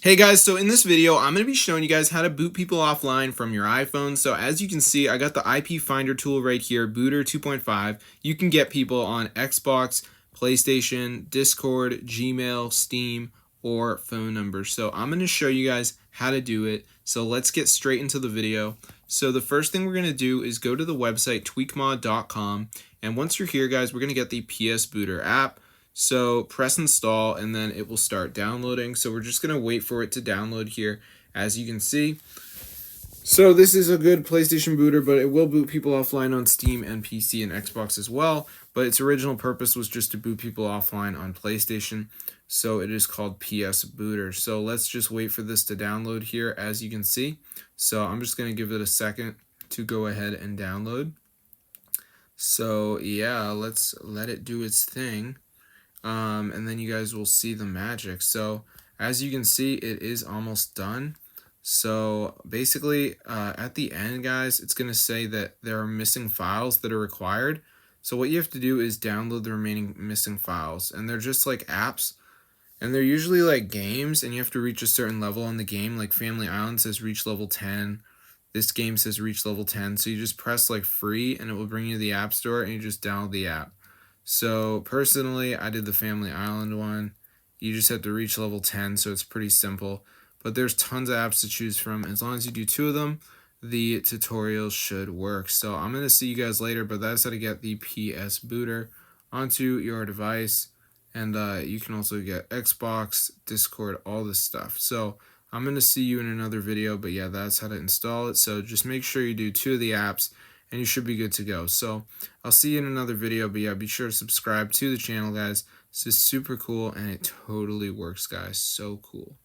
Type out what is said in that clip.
Hey guys, so in this video, I'm going to be showing you guys how to boot people offline from your iPhone. So as you can see, I got the IP Finder tool right here, Booter 2.5. You can get people on Xbox, PlayStation, Discord, Gmail, Steam, or phone numbers. So I'm going to show you guys how to do it. So let's get straight into the video. So the first thing we're going to do is go to the website tweakmod.com. And once you're here, guys, we're going to get the PS Booter app. So press install and then it will start downloading. So we're just going to wait for it to download here, as you can see. So this is a good PlayStation booter, but it will boot people offline on Steam and PC and Xbox as well. But its original purpose was just to boot people offline on PlayStation. So it is called PS Booter. So let's just wait for this to download here, as you can see. So I'm just going to give it a second to go ahead and download. So yeah, let's let it do its thing. And then you guys will see the magic. So as you can see, it is almost done. So basically at the end, guys, it's going to say that there are missing files that are required. So what you have to do is download the remaining missing files, and they're just like apps, and they're usually like games, and you have to reach a certain level on the game. Like Family Island says reach level 10. This game says reach level 10. So you just press like free and it will bring you to the app store, and you just download the app. So personally, I did the Family Island one. You just have to reach level 10, so it's pretty simple. But there's tons of apps to choose from. As long as you do 2 of them, the tutorials should work. So I'm going to see you guys later, but that's how to get the PS Booter onto your device. And you can also get Xbox, Discord, all this stuff. So I'm going to see you in another video, but yeah, that's how to install it. So just make sure you do 2 of the apps, and you should be good to go. So I'll see you in another video, but yeah, be sure to subscribe to the channel, guys. This is super cool, and it totally works, guys. So cool.